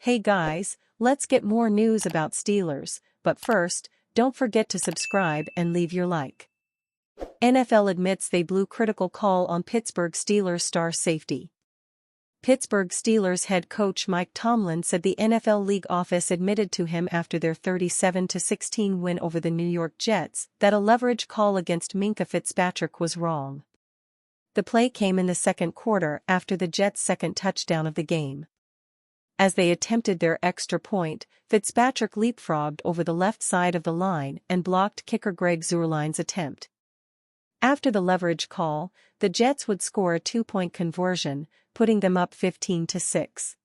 Hey guys, let's get more news about Steelers, but first, don't forget to subscribe and leave your like. NFL admits they blew critical call on Pittsburgh Steelers star safety. Pittsburgh Steelers head coach Mike Tomlin said the NFL league office admitted to him after their 37-16 win over the New York Jets that a leverage call against Minkah Fitzpatrick was wrong. The play came in the second quarter after the Jets' second touchdown of the game. As they attempted their extra point, Fitzpatrick leapfrogged over the left side of the line and blocked kicker Greg Zuerlein's attempt. After the leverage call, the Jets would score a two-point conversion, putting them up 15-6.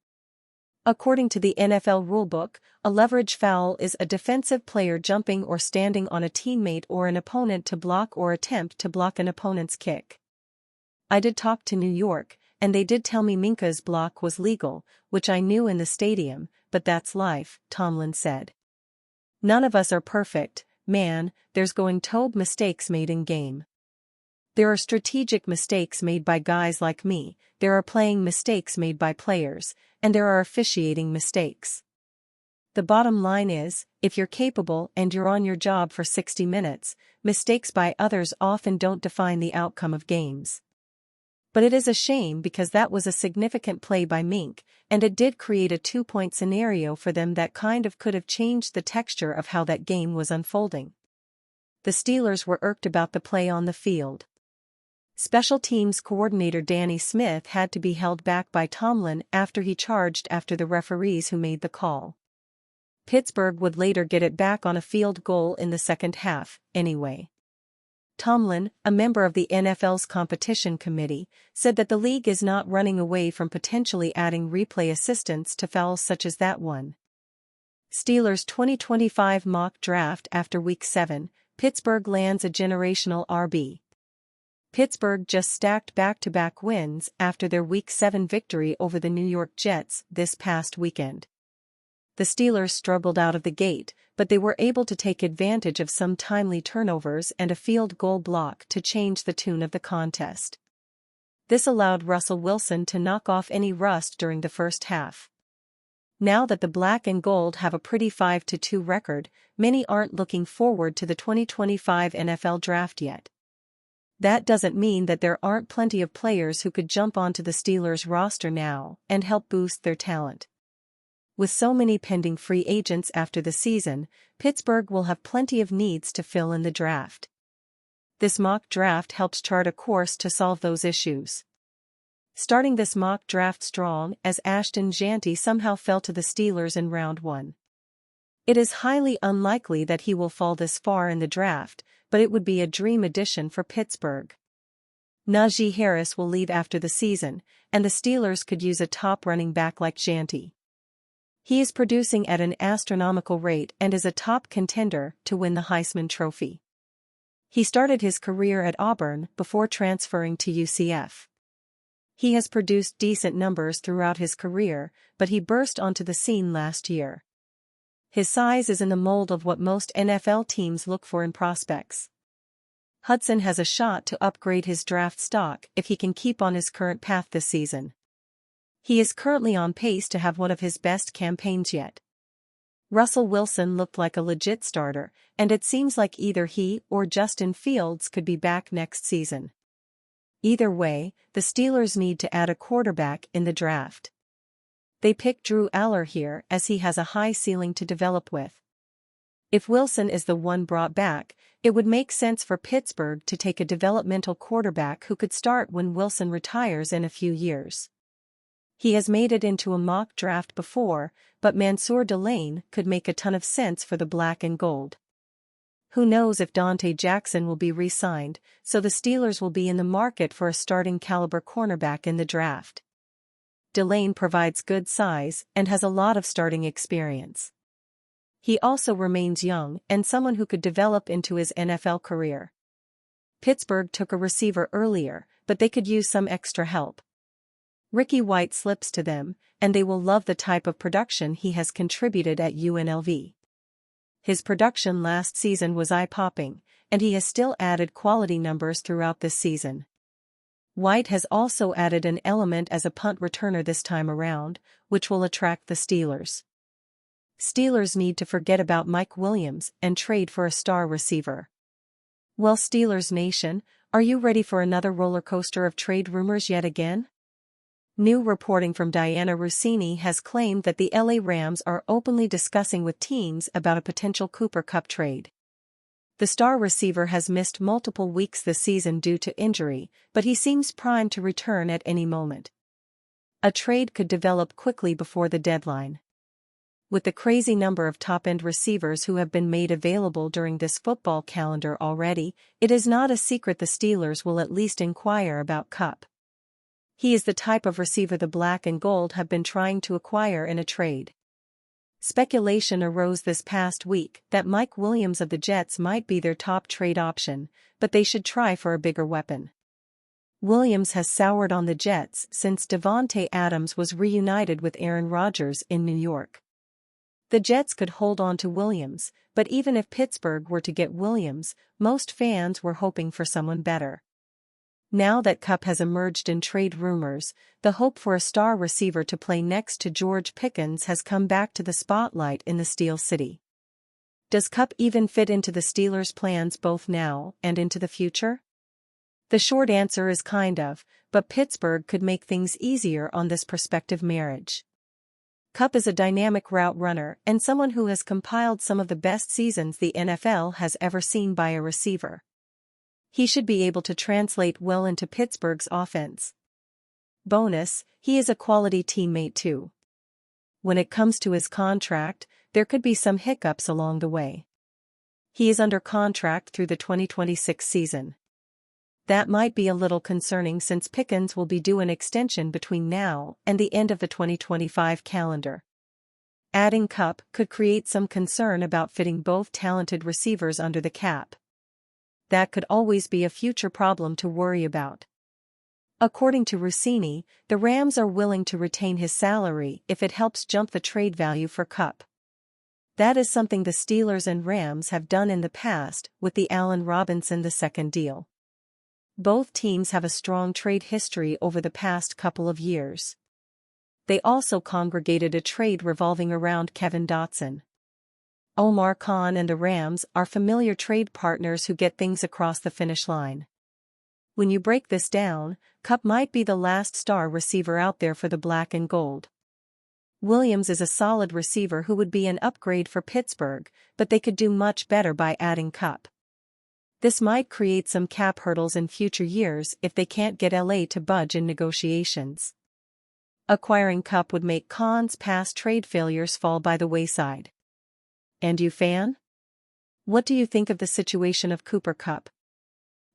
According to the NFL rulebook, a leverage foul is a defensive player jumping or standing on a teammate or an opponent to block or attempt to block an opponent's kick. I did talk to New York, and they did tell me Minkah's block was legal, which I knew in the stadium, but that's life, Tomlin said. None of us are perfect, man, there's going to be mistakes made in game. There are strategic mistakes made by guys like me, there are playing mistakes made by players, and there are officiating mistakes. The bottom line is, if you're capable and you're on your job for 60 minutes, mistakes by others often don't define the outcome of games. But it is a shame because that was a significant play by Mink, and it did create a two-point scenario for them that kind of could have changed the texture of how that game was unfolding. The Steelers were irked about the play on the field. Special teams coordinator Danny Smith had to be held back by Tomlin after he charged after the referees who made the call. Pittsburgh would later get it back on a field goal in the second half, anyway. Tomlin, a member of the NFL's competition committee, said that the league is not running away from potentially adding replay assistance to fouls such as that one. Steelers 2025 mock draft after Week 7, Pittsburgh lands a generational RB. Pittsburgh just stacked back-to-back wins after their Week 7 victory over the New York Jets this past weekend. The Steelers struggled out of the gate, but they were able to take advantage of some timely turnovers and a field goal block to change the tune of the contest. This allowed Russell Wilson to knock off any rust during the first half. Now that the black and gold have a pretty 5-2 record, many aren't looking forward to the 2025 NFL draft yet. That doesn't mean that there aren't plenty of players who could jump onto the Steelers roster now and help boost their talent. With so many pending free agents after the season, Pittsburgh will have plenty of needs to fill in the draft. This mock draft helps chart a course to solve those issues. Starting this mock draft strong as Ashton Jeanty somehow fell to the Steelers in round 1. It is highly unlikely that he will fall this far in the draft, but it would be a dream addition for Pittsburgh. Najee Harris will leave after the season, and the Steelers could use a top running back like Jeanty. He is producing at an astronomical rate and is a top contender to win the Heisman Trophy. He started his career at Auburn before transferring to UCF. He has produced decent numbers throughout his career, but he burst onto the scene last year. His size is in the mold of what most NFL teams look for in prospects. Hudson has a shot to upgrade his draft stock if he can keep on his current path this season. He is currently on pace to have one of his best campaigns yet. Russell Wilson looked like a legit starter, and it seems like either he or Justin Fields could be back next season. Either way, the Steelers need to add a quarterback in the draft. They picked Drew Aller here as he has a high ceiling to develop with. If Wilson is the one brought back, it would make sense for Pittsburgh to take a developmental quarterback who could start when Wilson retires in a few years. He has made it into a mock draft before, but Mansour Delane could make a ton of sense for the black and gold. Who knows if Dante Jackson will be re-signed, so the Steelers will be in the market for a starting caliber cornerback in the draft. Delane provides good size and has a lot of starting experience. He also remains young and someone who could develop into his NFL career. Pittsburgh took a receiver earlier, but they could use some extra help. Ricky White slips to them, and they will love the type of production he has contributed at UNLV. His production last season was eye-popping, and he has still added quality numbers throughout this season. White has also added an element as a punt returner this time around, which will attract the Steelers. Steelers need to forget about Mike Williams and trade for a star receiver. Well, Steelers Nation, are you ready for another roller coaster of trade rumors yet again? New reporting from Diana Russini has claimed that the LA Rams are openly discussing with teams about a potential Cooper Kupp trade. The star receiver has missed multiple weeks this season due to injury, but he seems primed to return at any moment. A trade could develop quickly before the deadline. With the crazy number of top-end receivers who have been made available during this football calendar already, it is not a secret the Steelers will at least inquire about Kupp. He is the type of receiver the Black and Gold have been trying to acquire in a trade. Speculation arose this past week that Mike Williams of the Jets might be their top trade option, but they should try for a bigger weapon. Williams has soured on the Jets since Davante Adams was reunited with Aaron Rodgers in New York. The Jets could hold on to Williams, but even if Pittsburgh were to get Williams, most fans were hoping for someone better. Now that Kupp has emerged in trade rumors, the hope for a star receiver to play next to George Pickens has come back to the spotlight in the Steel City. Does Kupp even fit into the Steelers' plans both now and into the future? The short answer is kind of, but Pittsburgh could make things easier on this prospective marriage. Kupp is a dynamic route runner and someone who has compiled some of the best seasons the NFL has ever seen by a receiver. He should be able to translate well into Pittsburgh's offense. Bonus, he is a quality teammate too. When it comes to his contract, there could be some hiccups along the way. He is under contract through the 2026 season. That might be a little concerning since Pickens will be due an extension between now and the end of the 2025 calendar. Adding Kupp could create some concern about fitting both talented receivers under the cap. That could always be a future problem to worry about. According to Russini, the Rams are willing to retain his salary if it helps jump the trade value for Kupp. That is something the Steelers and Rams have done in the past with the Allen Robinson II deal. Both teams have a strong trade history over the past couple of years. They also congregated a trade revolving around Kevin Dotson. Omar Khan and the Rams are familiar trade partners who get things across the finish line. When you break this down, Kupp might be the last star receiver out there for the Black and Gold. Williams is a solid receiver who would be an upgrade for Pittsburgh, but they could do much better by adding Kupp. This might create some cap hurdles in future years if they can't get LA to budge in negotiations. Acquiring Kupp would make Khan's past trade failures fall by the wayside. And you fan? What do you think of the situation of Cooper Kupp?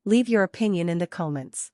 Leave your opinion in the comments.